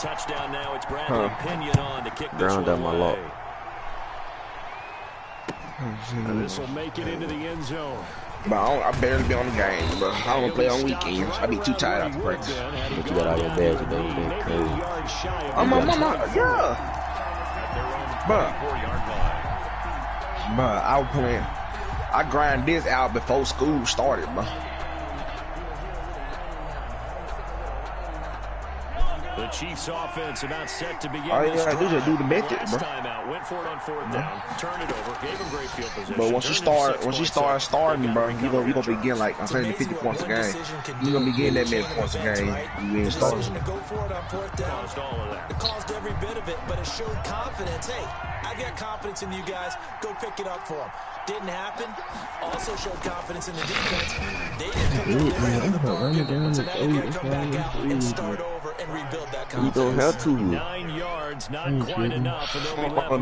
touchdown now. It's Bradley Pinion on to kick this one away. This will make it into the end zone. But I barely be on the game, bro. I don't play on weekends. I be too tired after practice. But you got all your badges today. That's crazy. I'm on yeah. But I was playing. I grind this out before school started, bro. The Chiefs offense about set to begin. All you gotta do is do the method, bro. Timeout, went for it on fourth down, turned it over, gave him great field position. But once you start starting, bro, you gonna be getting like I'm saying 50 points a game. You gonna be getting that many points a game. You ain't starting. Go for it on fourth down. It caused every bit of it, but it showed confidence. Hey, I got confidence in you guys. Go pick it up for them. Didn't happen. Also showed confidence in the defense. They didn't come the ball, so now you gotta come back out and start over and rebuild that confidence. You don't have to. 9 yards, not quite enough, and they'll be left I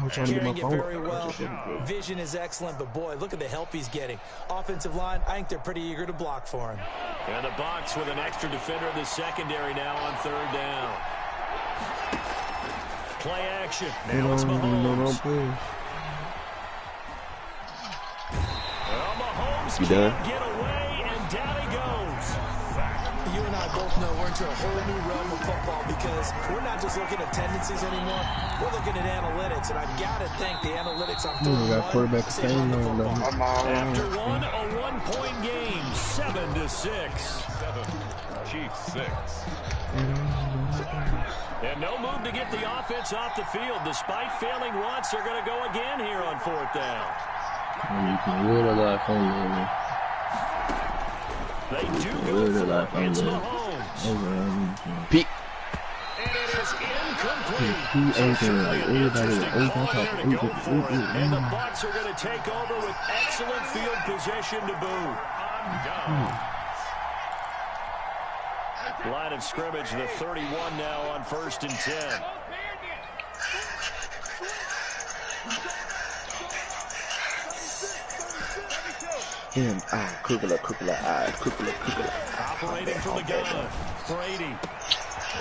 was trying to get my phone. Vision is excellent, but boy, look at the help he's getting. Offensive line, I think they're pretty eager to block for him. And the box with an extra defender in the secondary now on third down. Play action. Now it's Mahomes. Mahomes You done? can't get away, and down he goes. You and I both know we're into a whole new realm of football because we're not just looking at tendencies anymore. We're looking at analytics, and I've got to think the analytics on third one say on the football. After one, a one-point game, 7-6. Chiefs 6. And no move to get the offense off the field. Despite failing once, they're going to go again here on fourth down. You can really like on They do go for it. It's Mahomes. Pete. And it is incomplete. And the Bucs are going to take over with excellent field position to boot. Line of scrimmage, the 31 now on 1st and 10. Operating from the gun, Brady.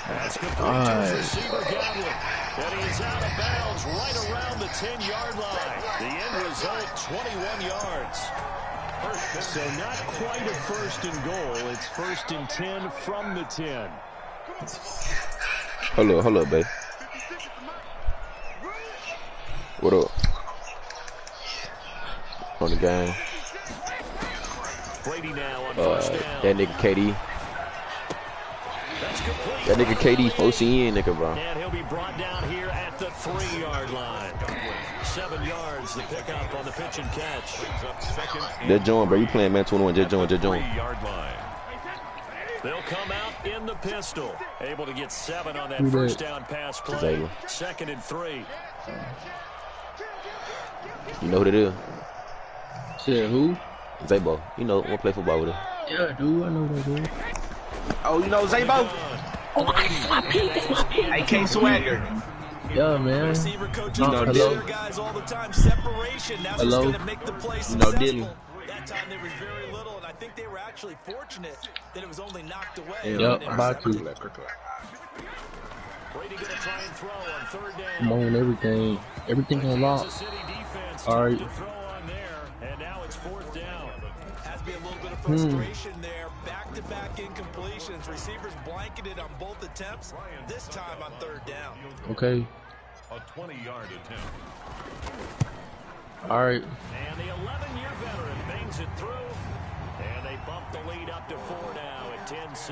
That's complete to his receiver, Godwin. And he is out of bounds right around the 10-yard line. The end result, 21 yards. So not quite a 1st and goal. It's 1st and 10 from the 10. Hold up, babe. What up? On the game. Brady now on 1st down. That nigga KD. That nigga KD forcing in, nigga, bro. And he'll be brought down here at the 3-yard line. 7 yards, the pickup on the pitch and catch. Just join, bro. You playing man 21. Just join. 3-yard line. They'll come out in the pistol. Able to get 7 on that 1st down pass play. 2nd and 3. You know who it is? Shit, who? Zabo. You know, wanna play football with him. Yeah, dude. I know that dude. Oh, you know Zabo? Oh, that's my pick. AK Swagger. Yeah, man. Receiver coaches hello. guys all the time. Separation. That's what's going to make the play successful. Dylan. That time there was very little, and I think they were actually fortunate that it was only knocked away. Yep, about to. Brady going to try and throw on 3rd down. I'm on everything. Everything on lock. All right. And now it's 4th down. Has to be a little bit of frustration there. Back-to-back incompletions. Receivers blanketed on both attempts. This time on 3rd down. Okay. A 20-yard attempt. All right. And the 11-year veteran bangs it through. And they bump the lead up to 4 now at 10-6.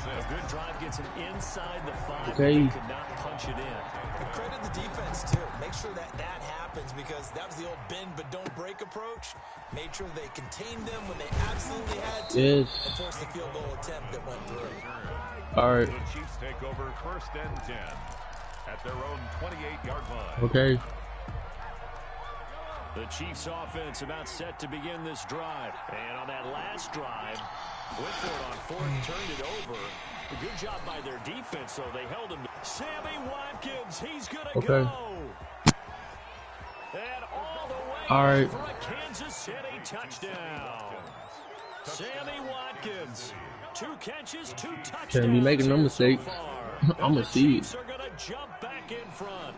A good drive gets him inside the 5. Okay. He could not punch it in. Credit the defense, too. Make sure that happens because that was the old bend but don't break approach. Made sure they contained them when they absolutely had to. Yes. And forced the field goal attempt that went through. All right. The Chiefs take over 1st and 10 at their own 28-yard line. Okay. The Chiefs offense about set to begin this drive. And on that last drive, went for it on 4th, turned it over. A good job by their defense, so they held him. Sammy Watkins, he's going to go. And all the way All right. for a Kansas City touchdown. Sammy Watkins. 2 catches, 2 touchdowns. Can't be making no mistake. I'm gonna see it. Are gonna jump back in front.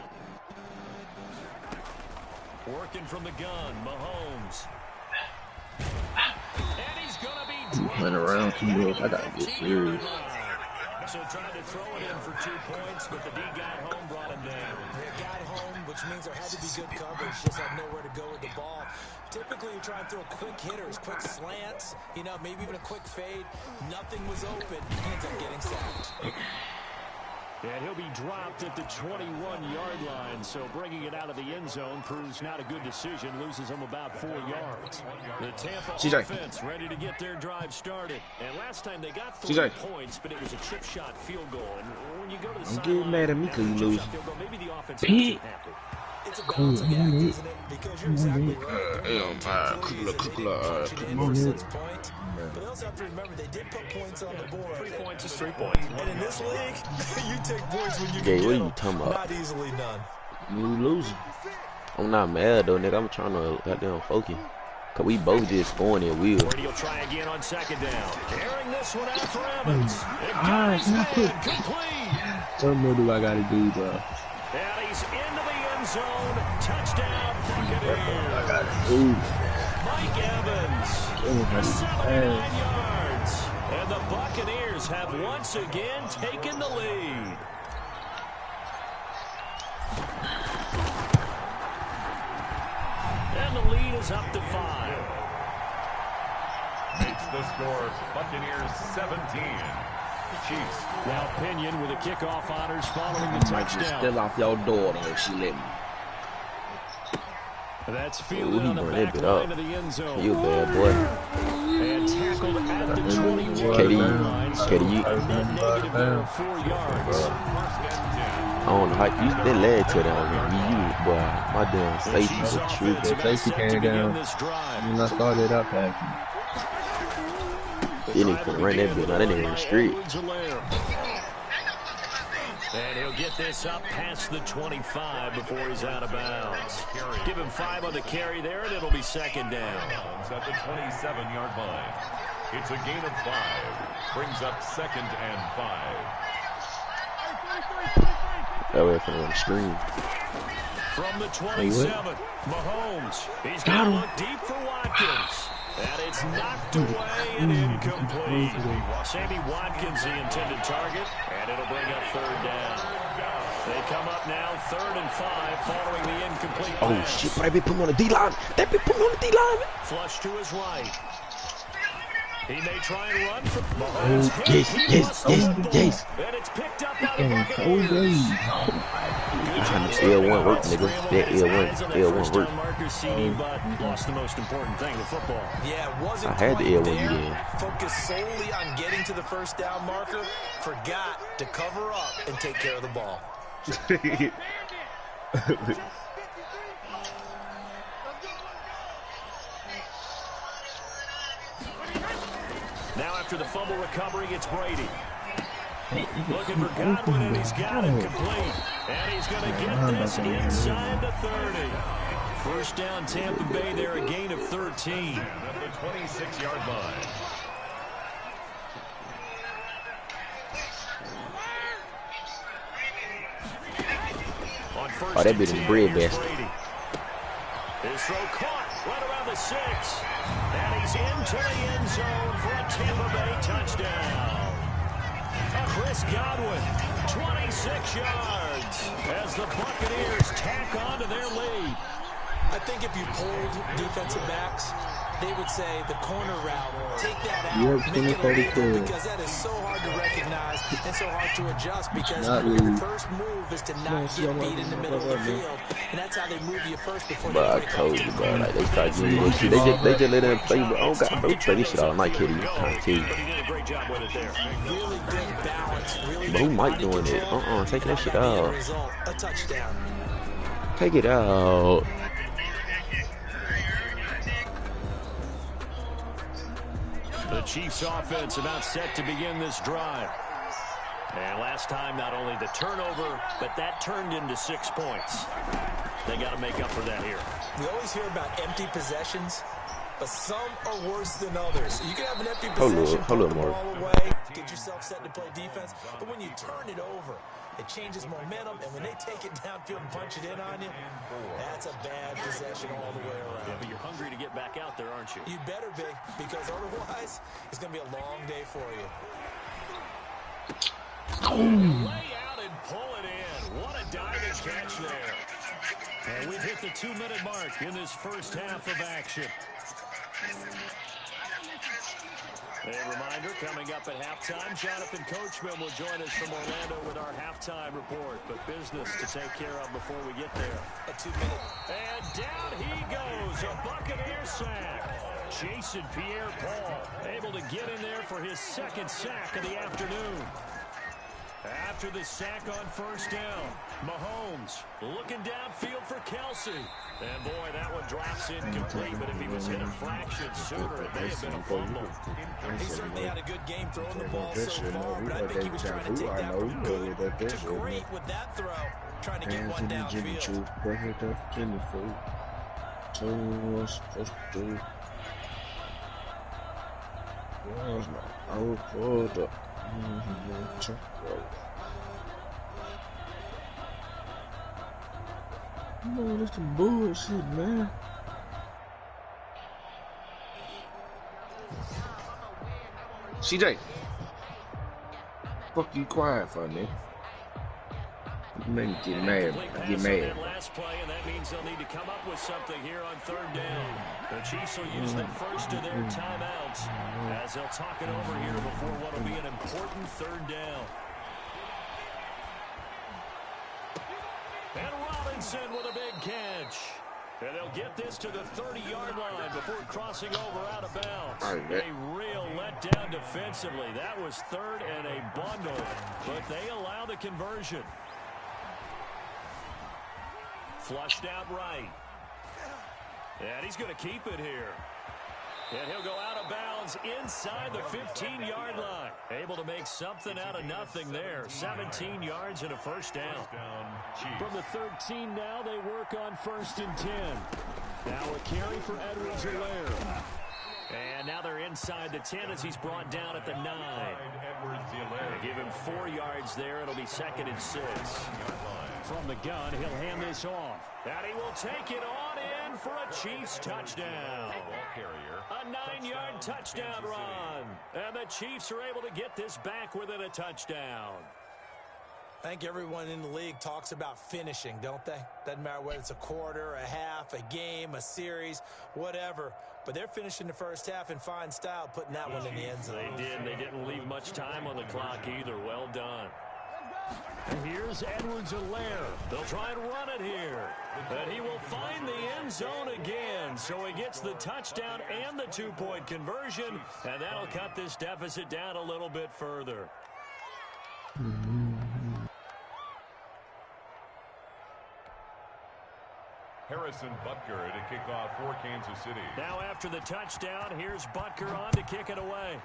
Working from the gun, Mahomes. And he's gonna be Playing around too much. I gotta get serious. So tried to throw it in for 2 points, but the D got home, brought him down. They got home, which means there had to be good coverage. Just had nowhere to go with the ball. Typically, you try and throw quick hitters, quick slants, you know, maybe even a quick fade. Nothing was open. He ends up getting sacked. And he'll be dropped at the 21-yard line, so bringing it out of the end zone proves not a good decision, loses him about 4 yards. The Tampa Cj. offense ready to get their drive started. And last time they got 3 Cj. points, but it was a chip shot field goal. And when you go to the I'm getting mad at me because you lose. maybe the offense Pete. isn't happy. It's a balancing act, isn't it? Because you're exactly right. But they also have to remember they did put points on the board. 3 points is 3 points. And in this league, you take points when you Gay, can what get are you them. talking about? Not easily done. You losing. I'm not mad though, nigga. I'm trying to goddamn focus. Cause we both just scoring at will. Brady will try again on 2nd down. Airing this one out for Evans. It Ah, goes not quick. complete. What more do I gotta do, bro? And he's into the end zone. Touchdown, Buccaneers. Ooh. Mike Evans. 79 yards. And the Buccaneers have once again taken the lead. And the lead is up to 5. Makes the score Buccaneers 17. Chiefs. Now Pinion with the kickoff honors following the Might just touchdown. steal off your door if she let me. That's Ooh, fielded he on the burned back that bit line up. of the end zone. You a bad boy. And tackled at the 21 Katie, line. So Katie, you- a net negative there of 4 yards. First and 10. I don't know how you that led to that. You, boy, my damn safety Chiefs was offense tripping. about Safety set to came begin down. this drive. When I started up passing. They didn't run that bit. Now they didn't run the street. And he'll get this up past the 25 before he's out of bounds. Give him 5 on the carry there, and it'll be 2nd down. At the 27-yard line. It's a gain of 5. Brings up 2nd and 5. That way from the screen. From the 27, Mahomes. He's going to look deep for Watkins. And it's knocked away and incomplete. Sammy Watkins, the intended target, and it'll bring up 3rd down. They come up now 3rd and 5 following the incomplete Oh pass. shit, but they be putting on the D-line. They be putting on the D-line. Flush to his right. He may try and run for Mahomes. Yes, yes, yes, yes. And it's picked up by the Oh, Buccaneers. Trying to L1 work, nigga. That L1 work. Marker CD, but lost the most important thing, the football. Yeah, it wasn't I had the quite L when you there. did. Focused solely on getting to the 1st down marker. Forgot to cover up and take care of the ball. Now after the fumble recovery, it's Brady. Looking for Godwin, and he's got it complete. And he's going to get this inside the 30. 1st down, Tampa Bay there, a gain of 13. At the 26-yard line. On 1st Oh, that bit and is 10, bread here's basket. Brady. His throw caught right around the 6. And he's into the end zone for a Tampa Bay touchdown. Chris Godwin, 26 yards as the Buccaneers tack on to their lead. I think if you polled defensive backs, they would say the corner route, take that out, Yep, make it 20-32. illegal, because that is so hard to recognize and so hard to adjust, because Not your really. first move is to not get beat in the middle of the field, and that's how they move you first before Bro, they I break told off you, to the bro. corner. Like, they start doing this shit. They just let them play, bro. Oh, God, bro. We play this shit all night, Kitty. I'm trying to tell you. But he did a great job with it there. Really good balance, really But who good Mike body doing it? control, Take that shit and the end out. result, a touchdown. Take it out. The Chiefs offense about set to begin this drive. And last time, not only the turnover, but that turned into 6 points. They got to make up for that here. We always hear about empty possessions. but some are worse than others. You can have an empty possession, put the ball away, get yourself set to play defense, but when you turn it over, it changes momentum, and when they take it downfield and punch it in on you, that's a bad possession all the way around. Yeah, but you're hungry to get back out there, aren't you? You better be, because otherwise, it's going to be a long day for you. Lay out and pull it in. What a diving catch there. And we've hit the 2-minute mark in this first half of action. A reminder, coming up at halftime, Jonathan Coachman will join us from Orlando with our halftime report. But business to take care of before we get there. A 2-minute. And down he goes, a Buccaneer sack. Jason Pierre-Paul able to get in there for his second sack of the afternoon. After the sack on first down, Mahomes looking downfield for Kelsey. And boy, that one drops incomplete, but if he was hit a fraction sooner, it may have been a fumble. He certainly had a good game throwing the ball so far, but I think he was trying to take that from good to great with that throw, trying to get one downfield. No, this some bullshit, man. CJ, fuck you quiet for, nigga. You make me get mad. I get mad. Last play, and that means they'll need to come up with something here on third down. The Chiefs will use the first of their timeouts as they'll talk it over here before what will be an important third down. And Robinson with a big catch. And they'll get this to the 30-yard line before crossing over out of bounds. A real letdown defensively. That was third and a bundle, but they allow the conversion. Flushed out right. And he's going to keep it here. And he'll go out of bounds inside the 15-yard line. Able to make something out of nothing there. 17 yards and a first down. From the 13 now, they work on 1st and 10. Now a carry for Edwards-Helaire. And now they're inside the 10 as he's brought down at the 9. They give him 4 yards there. It'll be 2nd and 6. From the gun, he'll hand this off. And he will take it on in for a Chiefs touchdown. A 9-yard touchdown run. And the Chiefs are able to get this back within a touchdown. I think everyone in the league talks about finishing, don't they? Doesn't matter whether it's a quarter, a half, a game, a series, whatever. But they're finishing the first half in fine style, putting that one in the end zone. They did. They didn't leave much time on the clock either. Well done. And here's Edwards-Helaire. They'll try and run it here. And he will find the end zone again. So he gets the touchdown and the 2-point conversion. And that'll cut this deficit down a little bit further. Harrison Butker to kick off for Kansas City. Now after the touchdown, here's Butker on to kick it away.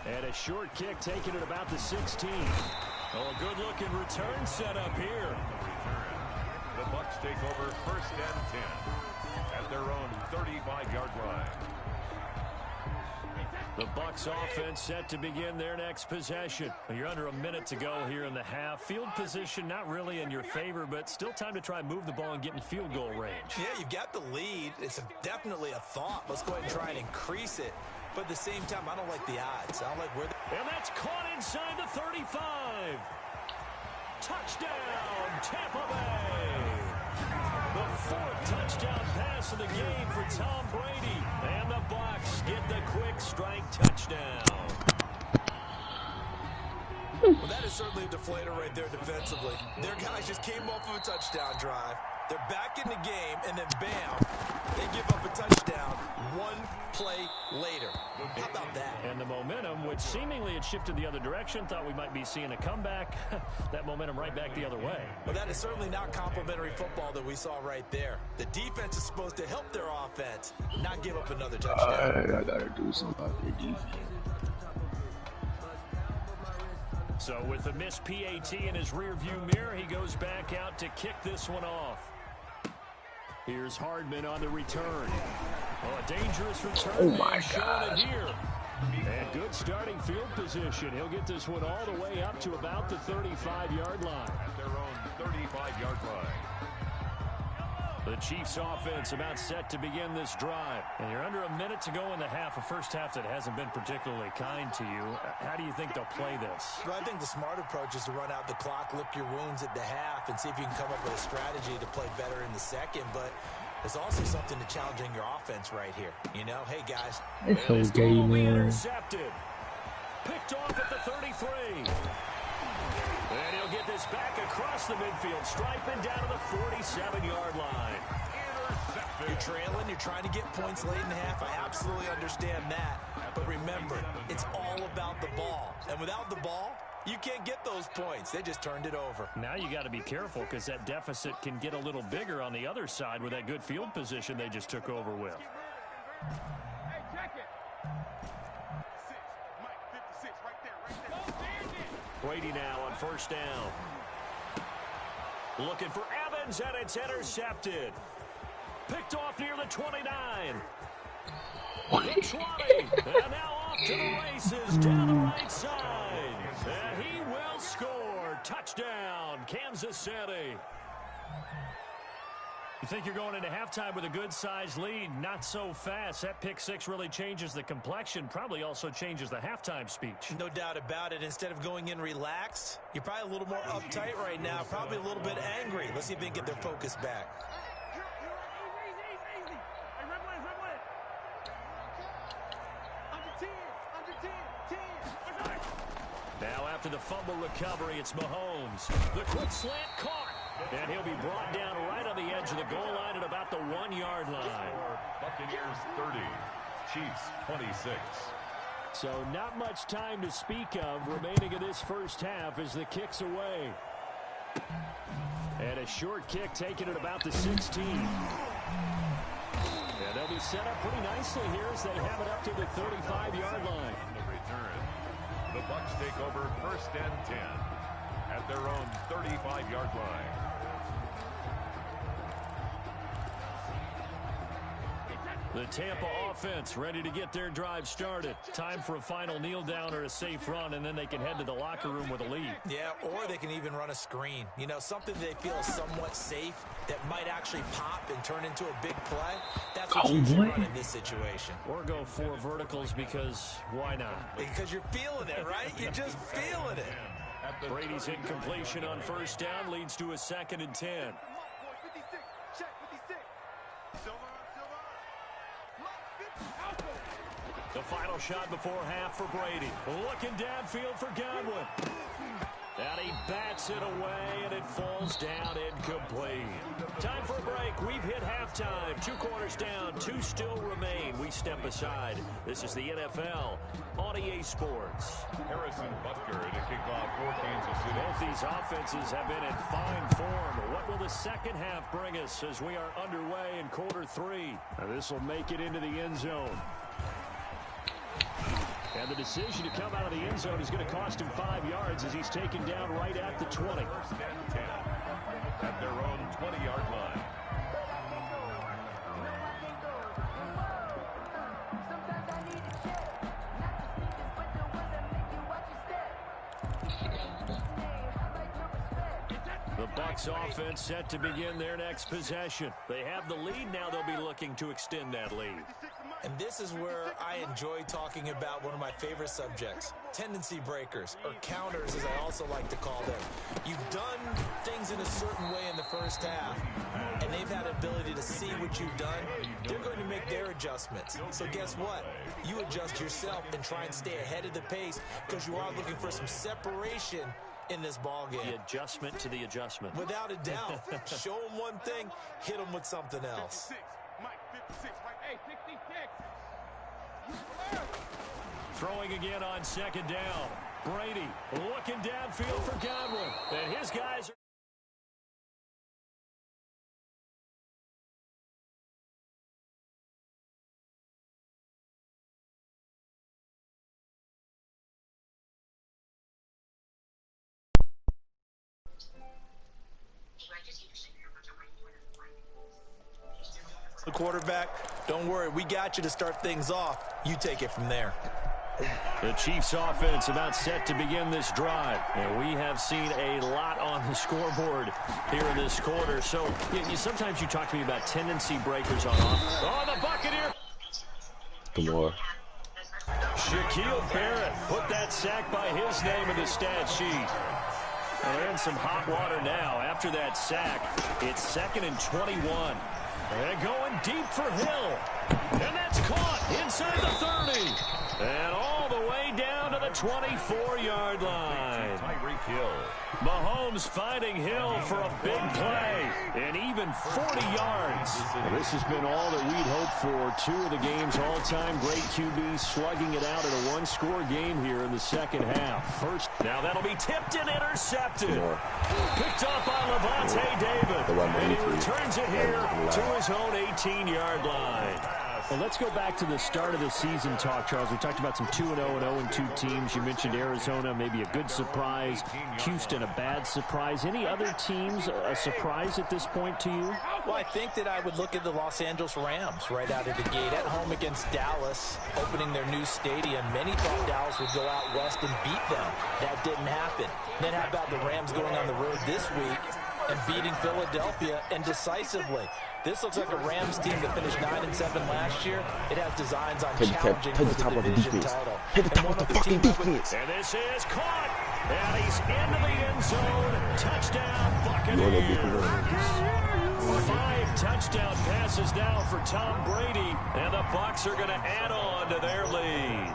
And a short kick taken at about the 16. Oh, a good-looking return set up here. The Bucs take over 1st and 10 at their own 35-yard line. The Bucs offense set to begin their next possession. You're under a minute to go here in the half. Field position not really in your favor, but still time to try and move the ball and get in field goal range. Yeah, you've got the lead. It's definitely a thought. Let's go ahead and try and increase it. But at the same time, I don't like the odds. I don't like where. And that's caught inside the 35. Touchdown, Tampa Bay. The 4th touchdown pass of the game for Tom Brady. And the Bucs get the quick strike touchdown. Well, that is certainly a deflator right there defensively. Their guys just came off of a touchdown drive. They're back in the game, and then bam, they give up a touchdown 1 play later. How about that? And the momentum, which seemingly had shifted the other direction, thought we might be seeing a comeback. That momentum right back the other way. Well, that is certainly not complimentary football that we saw right there. The defense is supposed to help their offense, not give up another touchdown. I gotta do something about their defense. So with the missed PAT in his rearview mirror, he goes back out to kick this one off. Here's Hardman on the return. Oh, a dangerous return. Oh, my showing God. it here. And good starting field position. He'll get this one all the way up to about the 35-yard line. At their own 35-yard line. The Chiefs offense about set to begin this drive. And you're under a minute to go in the half, a first half that hasn't been particularly kind to you. How do you think they'll play this? Well, I think the smart approach is to run out the clock, lick your wounds at the half, and see if you can come up with a strategy to play better in the second. But there's also something to challenging your offense right here. You know, hey, guys. It's so gay, man. Intercepted. Picked off at the 33. And he'll get this back across the midfield stripe and down to the 47-yard line. Intercepted. You're trailing. You're trying to get points late in the half. I absolutely understand that. But remember, it's all about the ball. And without the ball, you can't get those points. They just turned it over. Now you got to be careful because that deficit can get a little bigger on the other side with that good field position they just took over with. Brady now on first down. Looking for Evans, and it's intercepted. Picked off near the 29. The 20. And now off to the races down the right side. And he will score. Touchdown, Kansas City. You think you're going into halftime with a good-sized lead? Not so fast. That pick six really changes the complexion, probably also changes the halftime speech. No doubt about it. Instead of going in relaxed, you're probably a little more uptight right now, probably a little bit angry. Let's see if they can get their focus back. Now after the fumble recovery, it's Mahomes. The quick slant caught. And he'll be brought down right on the edge of the goal line at about the 1-yard line. Buccaneers 30, Chiefs 26. So not much time to speak of remaining in this first half as the kick's away. And a short kick taken at about the 16. And they'll be set up pretty nicely here as they have it up to the 35-yard line. On the return, the Bucs take over first and 10 at their own 35-yard line. The Tampa offense ready to get their drive started. Time for a final kneel down or a safe run, and then they can head to the locker room with a lead. Yeah, or they can even run a screen. You know, something they feel is somewhat safe that might actually pop and turn into a big play. That's what you should run in this situation. Or go 4 verticals because why not? Because you're feeling it, right? You're just feeling it. Brady's incompletion on first down leads to a 2nd and 10. The final shot before half for Brady. Looking downfield for Godwin. And he bats it away, and it falls down incomplete. Time for a break. We've hit halftime. 2 quarters down, 2 still remain. We step aside. This is the NFL on EA Sports. Harrison Butker to kick off for Kansas City. Both these offenses have been in fine form. What will the second half bring us as we are underway in quarter 3? Now this will make it into the end zone. And the decision to come out of the end zone is going to cost him 5 yards as he's taken down right at the 20. First and 10 at their own 20-yard line. The Bucs offense set to begin their next possession. They have the lead now. They'll be looking to extend that lead. And this is where I enjoy talking about one of my favorite subjects, tendency breakers, or counters as I also like to call them. You've done things in a certain way in the first half, and they've had ability to see what you've done. They're going to make their adjustments. So guess what? You adjust yourself and try and stay ahead of the pace because you are looking for some separation in this ball game. The adjustment to the adjustment. Without a doubt. Show them one thing, hit them with something else. Throwing again on second down. Brady looking downfield for Godwin. And his guys are... The quarterback, don't worry, we got you to start things off. You take it from there. The Chiefs offense about set to begin this drive. And we have seen a lot on the scoreboard here in this quarter. So sometimes you talk to me about tendency breakers on offense. Oh, the Buccaneer. Come on. Shaquille Barrett put that sack by his name in the stat sheet. And they're in some hot water now. After that sack, it's 2nd and 21. They're going deep for Hill. And that's caught inside the 30. And all the way down to the 24-yard line. Tyreek Hill. Mahomes finding Hill for a big play. And even 40 yards. Well, this has been all that we'd hoped for. 2 of the game's all-time great QBs slugging it out in a one-score game here in the second half. First, now that'll be tipped and intercepted. Picked up by Levante David. And he returns it here to his own 18-yard line. Well, let's go back to the start of the season talk, Charles. We talked about some 2-0 and 0-2 teams. You mentioned Arizona, maybe a good surprise. Houston, a bad surprise. Any other teams a surprise at this point to you? Well, I think that I would look at the Los Angeles Rams right out of the gate at home against Dallas, opening their new stadium. Many thought Dallas would go out west and beat them. That didn't happen. Then how about the Rams going on the road this week and beating Philadelphia and decisively? This looks like a Rams team that finished 9-7 last year. It has designs on challenging for the division title. Take the top of the fucking defense. And this is caught. And he's into the end zone. Touchdown, Buccaneers. 5 touchdown passes now for Tom Brady. And the Bucs are going to add on to their lead.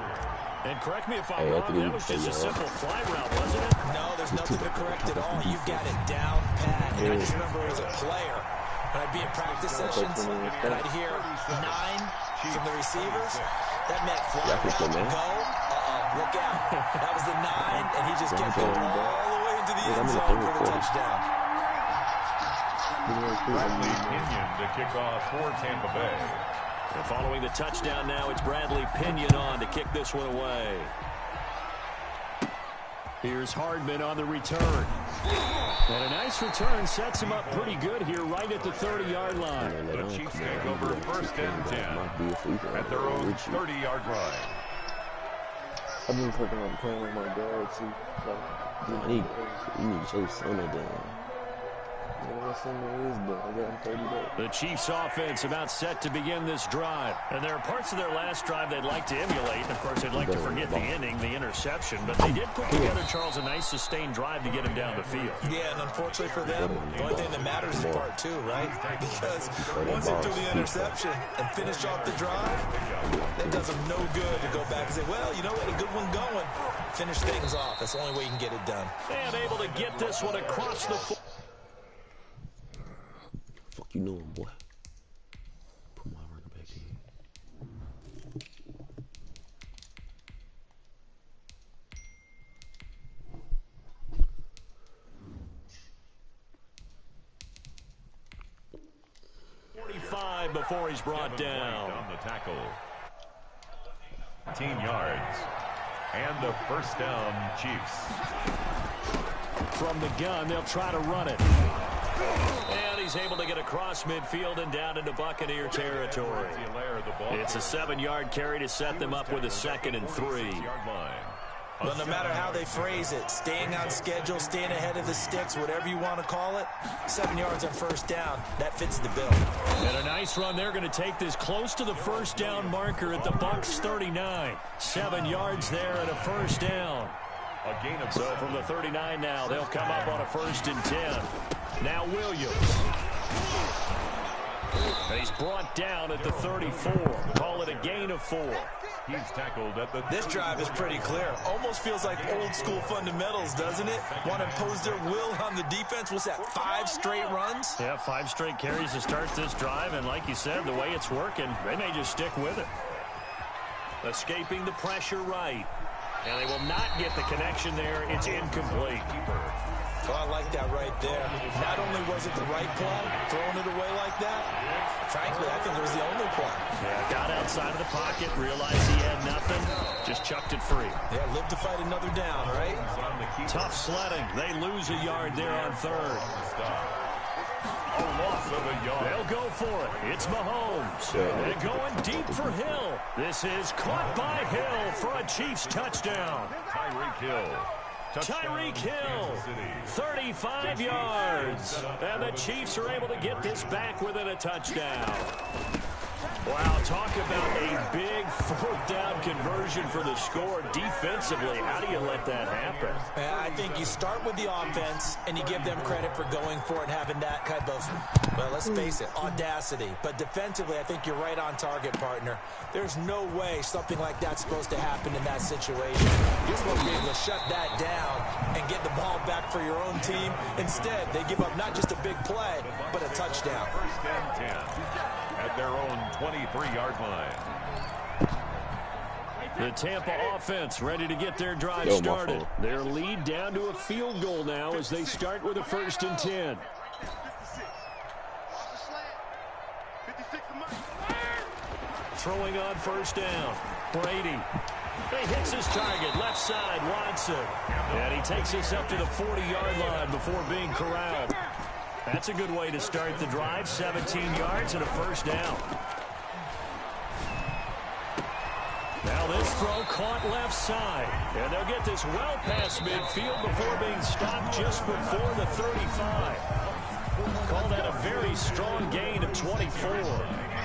And correct me if I'm wrong, that was just a simple fly route, wasn't it? No, there's nothing to correct at all. You've got it down pat. And I just remember as a player, when I'd be in practice sessions, and I'd hear 9 from the receivers. That meant fly route, go, look out. That was the 9, and he just kept going all the way into the end zone for the touchdown. Bradley Pinion to kick off for Tampa Bay. And following the touchdown now, it's Bradley Pinion on to kick this one away. Here's Hardman on the return. And a nice return sets him up pretty good here right at the 30-yard line. The Chiefs take over 1st and 10 at their own 30-yard line. I've been fucking on playing with my dad, too. I need to show son of them. The Chiefs offense about set to begin this drive. And there are parts of their last drive they'd like to emulate. And of course, they'd like to forget the ending, the interception. But they did put together, Charles, a nice sustained drive to get him down the field. Yeah, and unfortunately for them, the only thing that matters is part 2, right? Because once they threw the interception and finish off the drive, that does them no good to go back and say, well, you know what, a good one going. Finish things off. That's the only way you can get it done. And able to get this one across the floor. Fuck you know him, boy. Put my running back in. Before he's brought down. On the tackle. 15 yards. And the 1st down, Chiefs. From the gun, they'll try to run it. And he's able to get across midfield and down into Buccaneer territory. It's a 7-yard carry to set them up with a 2nd and 3. Well, no matter how they phrase it, staying on schedule, staying ahead of the sticks, whatever you want to call it, 7 yards on 1st down, that fits the bill. And a nice run. They're going to take this close to the 1st down marker at the Bucs 39. 7 yards there and a 1st down. So from the 39 now, they'll come up on a 1st and 10. Now Williams. And he's brought down at the 34. Call it a gain of 4. He's tackled at the... This drive is pretty clear. Almost feels like old school fundamentals, doesn't it? Want to impose their will on the defense. What's that, 5 straight runs? Yeah, 5 straight carries to start this drive. And like you said, the way it's working, they may just stick with it. Escaping the pressure right. And they will not get the connection there. It's incomplete. Well, I like that right there. Not only was it the right play, throwing it away like that, frankly, I think it was the only play. Yeah, got outside of the pocket, realized he had nothing, just chucked it free. Yeah, live to fight another down, right? Tough sledding. They lose a yard there on 3rd. A loss of a yard. They'll go for it. It's Mahomes. They're going deep for Hill. This is caught by Hill for a Chiefs touchdown. Tyreek Hill. Tyreek Hill, 35 yards. And the Chiefs are able to get this back within a touchdown. Wow, talk about a big fourth down conversion for the score defensively. How do you let that happen? I think you start with the offense, and you give them credit for going for it and having that kind of, well, let's face it, audacity. But defensively, I think you're right on target, partner. There's no way something like that's supposed to happen in that situation. You're supposed to be able to shut that down and get the ball back for your own team. Instead, they give up not just a big play, but a touchdown. First and 10 at their own 23-yard line. The Tampa offense ready to get their drive started. Their lead down to a field goal now as they start with a 1st and 10. Throwing on 1st down. Brady. He hits his target, left side, Watson. And he takes us up to the 40-yard line before being corralled. That's a good way to start the drive. 17 yards and a 1st down. Now this throw caught left side. And they'll get this well past midfield before being stopped just before the 35. Call that a very strong gain of 24.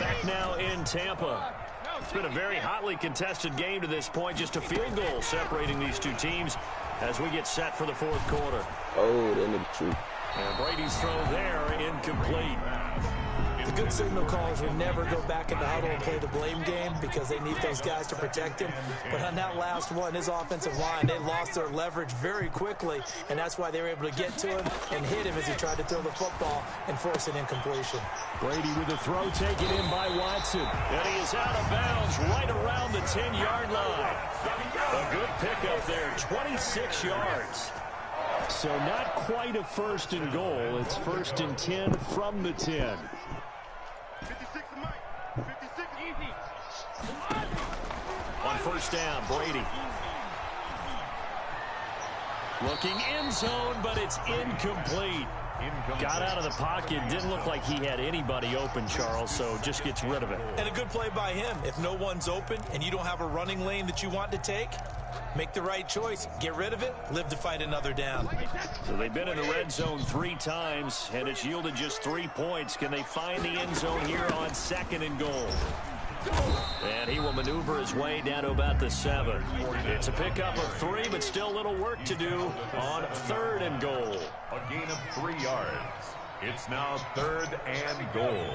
Back now in Tampa. It's been a very hotly contested game to this point. Just a field goal separating these two teams as we get set for the 4th quarter. Oh, that nigga true. And Brady's throw there, incomplete. The good signal callers would never go back in the huddle and play the blame game because they need those guys to protect him. But on that last one, his offensive line, they lost their leverage very quickly, and that's why they were able to get to him and hit him as he tried to throw the football and force an incompletion. Brady with the throw taken in by Watson. And he is out of bounds right around the 10-yard line. A good pickup there, 26 yards. So not quite a 1st and goal. It's 1st and 10 from the 10. On 1st down, Brady. Looking end zone, but it's incomplete. Got out of the pocket. Didn't look like he had anybody open, Charles, so just gets rid of it. And a good play by him. If no one's open and you don't have a running lane that you want to take, make the right choice. Get rid of it. Live to fight another down. So they've been in the red zone 3 times, and it's yielded just 3 points. Can they find the end zone here on 2nd and goal? And he will maneuver his way down to about the 7. It's a pickup of 3, but still a little work to do on 3rd and goal. A gain of 3 yards. It's now 3rd and goal.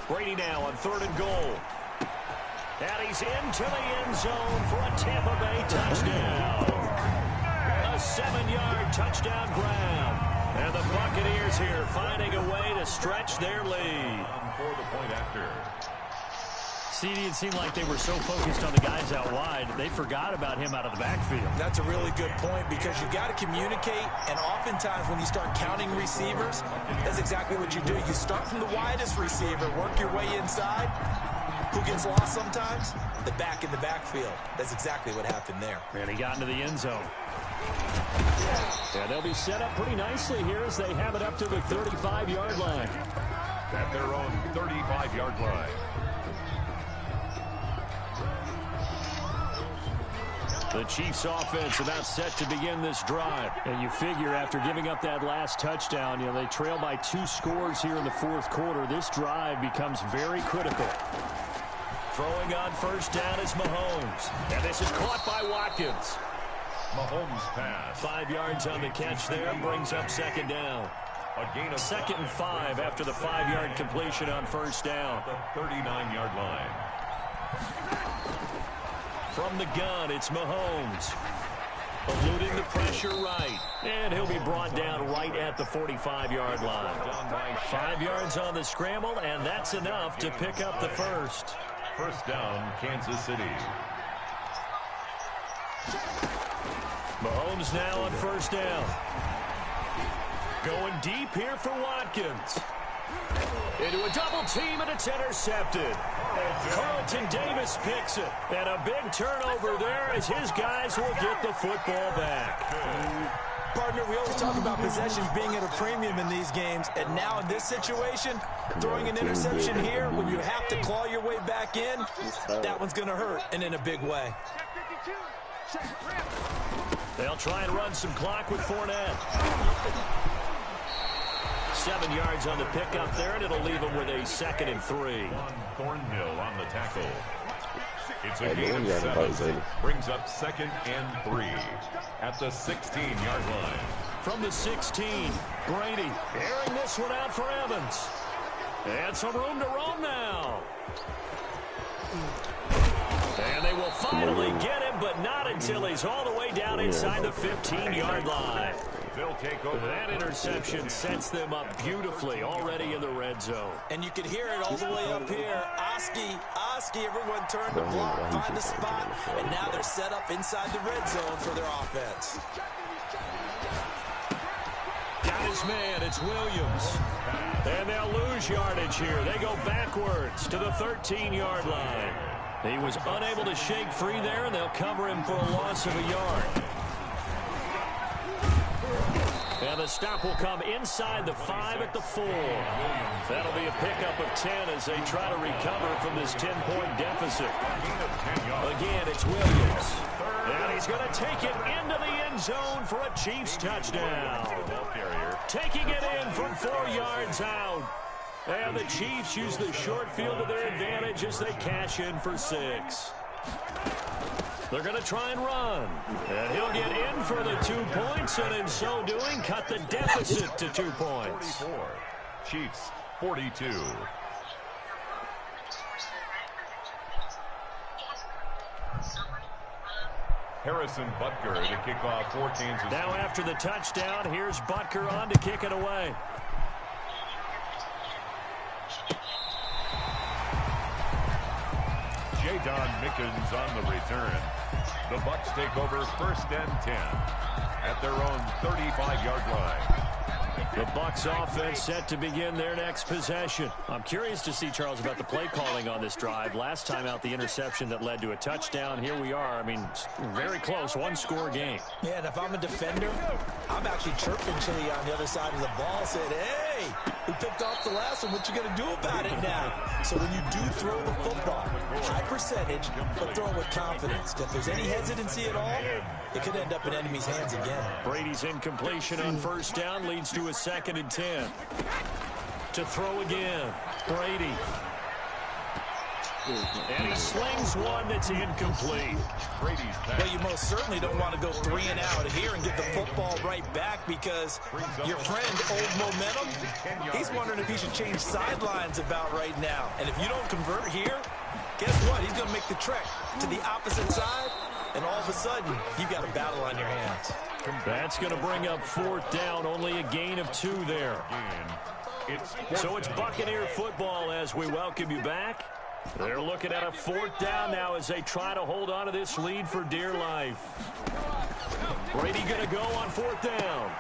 Brady now on 3rd and goal. And he's into the end zone for a Tampa Bay touchdown. A 7-yard touchdown grab. And the Buccaneers here finding a way to stretch their lead. For the point after. CD, it seemed like they were so focused on the guys out wide, they forgot about him out of the backfield. That's a really good point because you got to communicate, and oftentimes when you start counting receivers, that's exactly what you do. You start from the widest receiver, work your way inside. Who gets lost sometimes? The back in the backfield. That's exactly what happened there. And he got into the end zone. And they'll be set up pretty nicely here as they have it up to the 35-yard line. At their own 35-yard line. The Chiefs offense about set to begin this drive. And you figure after giving up that last touchdown, they trail by 2 scores here in the 4th quarter. This drive becomes very critical. Throwing on 1st down is Mahomes. And this is caught by Watkins. Mahomes pass. 5 yards on the catch there, brings up 2nd down. A gain of 2nd and 5 after the 5-yard completion on 1st down. The 39-yard line. From the gun, it's Mahomes. Eluding the pressure right. And he'll be brought down right at the 45-yard line. 5 yards on the scramble, and that's enough to pick up the 1st. 1st down, Kansas City. Mahomes now on 1st down. Going deep here for Watkins. Into a double team, and it's intercepted. Carlton Davis picks it. And a big turnover there as his guys will get the football back. Partner, we always talk about possessions being at a premium in these games. And now in this situation, throwing an interception here when you have to claw your way back in, that one's going to hurt, and in a big way. They'll try and run some clock with Fournette. 7 yards on the pickup there, and it'll leave them with a 2nd and 3. Thornhill on the tackle. It's a gain of 7. Brings up 2nd and 3 at the 16-yard line. From the 16, Brady airing this one out for Evans. And some room to roam now. And they will finally get him, but not until he's all the way down inside the 15-yard line. They'll take over. That interception sets them up beautifully already in the red zone. And you can hear it all the way up here. Oski, everyone turned the block, find a spot, and now they're set up inside the red zone for their offense. Got his man, it's Williams. And they'll lose yardage here. They go backwards to the 13-yard line. He was unable to shake free there, and they'll cover him for a loss of a yard. And the stop will come inside the 5 at the 4. That'll be a pickup of 10 as they try to recover from this 10-point deficit. Again, it's Williams. And he's going to take it into the end zone for a Chiefs touchdown. Taking it in from 4 yards out. And the Chiefs use the short field to their advantage as they cash in for 6. They're going to try and run. And he'll get in for the 2 points, and in so doing, cut the deficit to 2 points. 44. Chiefs, 42. Harrison Butker to kick off for Kansas. Now after the touchdown, here's Butker on to kick it away. J.Don Mickens on the return. The Bucs take over 1st and 10 at their own 35-yard line. The Bucs offense set to begin their next possession. I'm curious to see, Charles, about the play calling on this drive. Last time out, the interception that led to a touchdown. Here we are. I mean, very close, 1-score game. Yeah, and if I'm a defender, I'm actually chirping Chili on the other side of the ball, saying, hey, we picked off the last one. What you going to do about it now? So when you do throw the football, high percentage, but throw it with confidence. If there's any hesitancy at all, it could end up in enemy's hands again. Brady's incompletion on 1st down leads to a 2nd and 10. To throw again, Brady. And he slings one that's incomplete. Brady's back. Well, you most certainly don't want to go 3 and out here and get the football right back because your friend, Old Momentum, he's wondering if he should change sidelines about right now. And if you don't convert here, guess what? He's going to make the trek to the opposite side, and all of a sudden, you've got a battle on your hands. That's going to bring up 4th down, only a gain of 2 there. So it's Buccaneer football as we welcome you back. They're looking at a 4th down now as they try to hold on to this lead for dear life. Brady going to go on 4th down.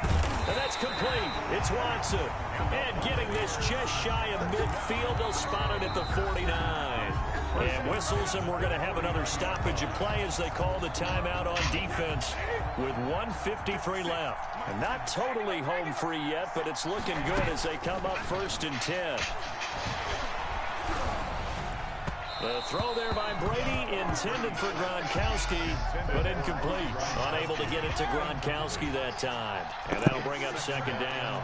And that's complete. It's Watson. And getting this just shy of midfield. They'll spot it at the 49. And whistles, and we're going to have another stoppage of play as they call the timeout on defense with 1:53 left. And not totally home free yet, but it's looking good as they come up 1st and 10. The throw there by Brady intended for Gronkowski, but incomplete. Unable to get it to Gronkowski that time. And that'll bring up 2nd down.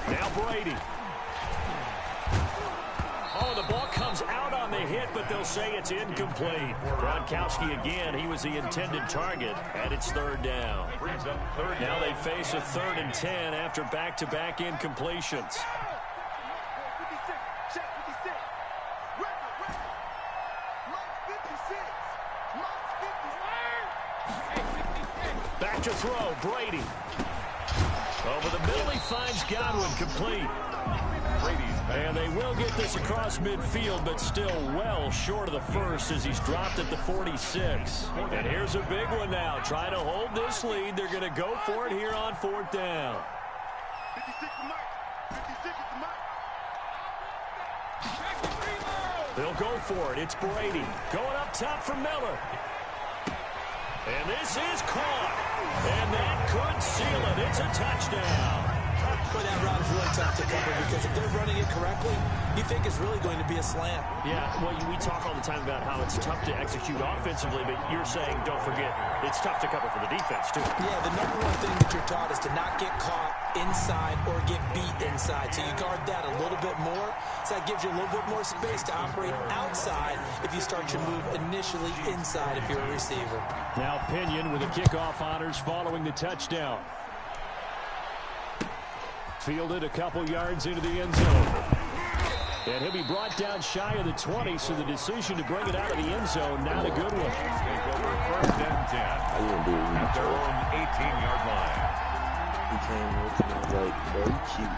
Now Brady. Oh, the ball comes out on the hit, but they'll say it's incomplete. Gronkowski again, he was the intended target, and it's 3rd down. Now they face a 3rd and 10 after back-to-back incompletions. Back to throw, Brady. Over the middle, he finds Godwin complete. And they will get this across midfield, but still well short of the first as he's dropped at the 46. And here's a big one now. Trying to hold this lead. They're going to go for it here on 4th down. They'll go for it. It's Brady. Going up top for Miller. And this is caught. And that could seal it. It's a touchdown. But that route is really tough to cover because if they're running it correctly, you think it's really going to be a slant. Yeah, well, we talk all the time about how it's tough to execute offensively, but you're saying, don't forget, it's tough to cover for the defense, too. Yeah, the number one thing that you're taught is to not get caught inside or get beat inside. So you guard that a little bit more. So that gives you a little bit more space to operate outside if you start your move initially inside if you're a receiver. Now Pinion with the kickoff honors following the touchdown. Fielded a couple yards into the end zone. And he'll be brought down shy of the 20, so the decision to bring it out of the end zone, not a good one. Take over 1st and 10 at their own 18-yard line. He came with me, I was like, bro, you cute.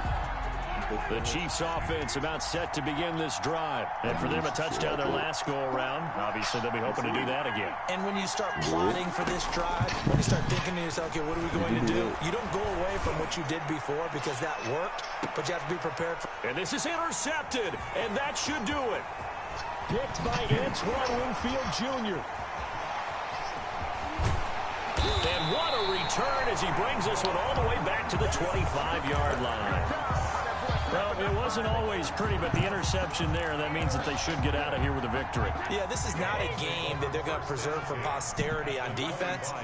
The Chiefs offense about set to begin this drive. And for them, a touchdown their last go-around. Obviously, they'll be hoping to do that again. And when you start plotting for this drive, when you start thinking to yourself, okay, what are we going to do? You don't go away from what you did before because that worked, but you have to be prepared for. And this is intercepted, and that should do it. Picked by Antoine Winfield Jr. And what a return as he brings this one all the way back to the 25-yard line. Well, it wasn't always pretty, but the interception there, that means that they should get out of here with a victory. Yeah, this is not a game that they're going to preserve for posterity on defense,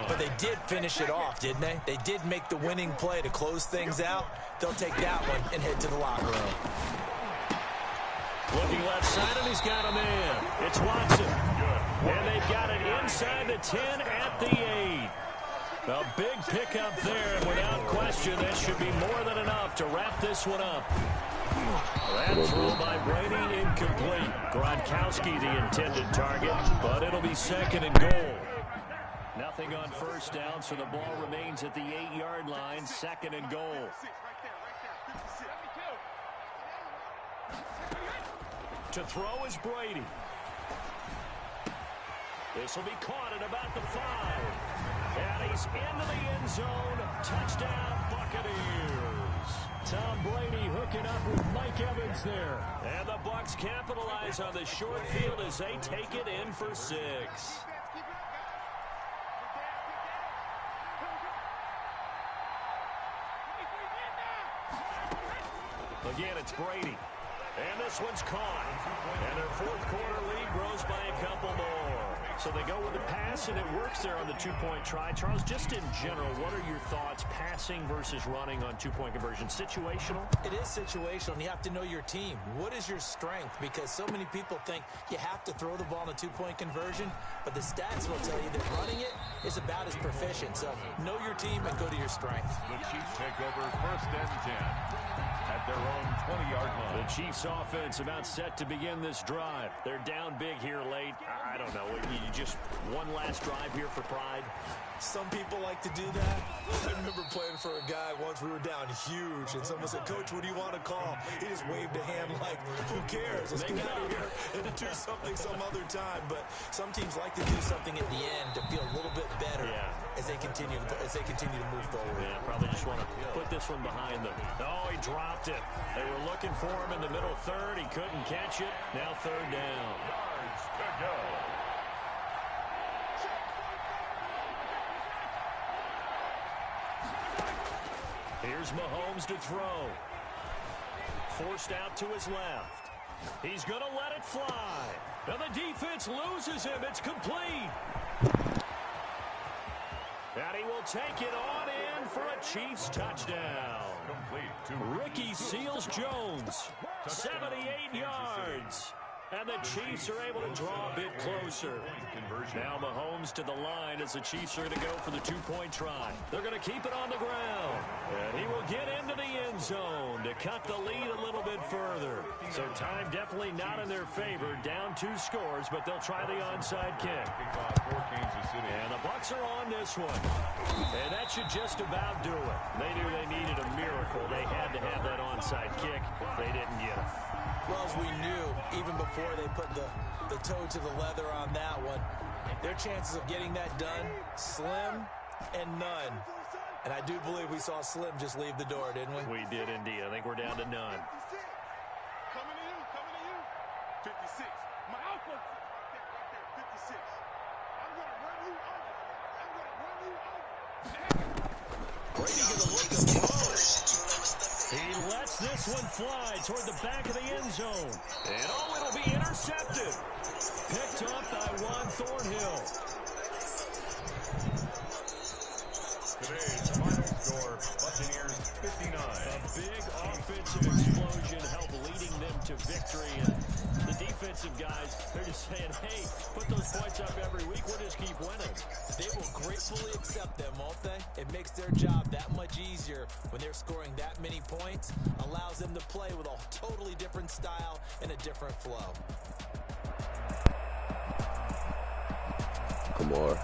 but they did finish it off, didn't they? They did make the winning play to close things out. They'll take that one and head to the locker room. Looking left side, and he's got a man. It's Watson. And they've got it inside the 10 at the 8. A big pickup there, and without question, that should be more than enough to wrap this one up. That throw by Brady incomplete. Gronkowski the intended target, but it'll be 2nd and goal. Nothing on 1st down, so the ball remains at the 8-yard line, 2nd and goal. To throw is Brady. This will be caught at about the 5. And he's into the end zone. Touchdown, Buccaneers. Tom Brady hooking up with Mike Evans there. And the Bucs capitalize on the short field as they take it in for 6. Again, it's Brady. And this one's caught. And their 4th quarter lead grows by a couple more. So they go with the pass, and it works there on the 2-point try. Charles, just in general, what are your thoughts passing versus running on 2-point conversion? Situational? It is situational, and you have to know your team. What is your strength? Because so many people think you have to throw the ball in a 2-point conversion, but the stats will tell you that running it is about as proficient. So know your team and go to your strength. The Chiefs take over 1st and 10 at their own 20-yard line. The Chiefs offense about set to begin this drive. They're down big here late. I don't know. You just one last drive here for pride. Some people like to do that. I remember playing for a guy once. We were down huge, and someone said, "Coach, what do you want to call?" He just waved a hand like, "Who cares? Let's get out of here and do something some other time." But some teams like to do something at the end to feel a little bit better as they continue to move forward. Yeah, probably just want to put this one behind them. Oh, he dropped it. They were looking for him in the middle 3rd. He couldn't catch it. Now 3rd down. Yards to go. Here's Mahomes to throw. Forced out to his left. He's going to let it fly. Now the defense loses him. It's complete. And he will take it on in for a Chiefs touchdown. Complete to Ricky Seals-Jones, 78 yards. And the Chiefs are able to draw a bit closer. Now Mahomes to the line as the Chiefs are going to go for the 2-point try. They're going to keep it on the ground. And he will get into the end zone to cut the lead a little bit further. So time definitely not in their favor. Down 2 scores, but they'll try the onside kick. And the Bucs are on this one. And that should just about do it. They knew they needed a miracle. They had to have that onside kick. They didn't get it. Well, as we knew, even before they put the toe to the leather on that one, their chances of getting that done, slim and none. And I do believe we saw Slim just leave the door, didn't we? We did indeed. I think we're down to none. Coming to you. 56. My alpha. 56. I'm going to run you over. Brady going to look to throw. He lets this one fly toward the back of the end zone. And it'll be intercepted. Picked up by Juan Thornhill. Today's final score, Buccaneers 59. A big offensive explosion helped leading them to victory. And the defensive guys, they're just saying, hey, put those points up every week. We'll just keep winning. They will gratefully accept them, won't they? It makes their job that much easier when they're scoring that many points. Allows them to play with a totally different style and a different flow. Come on.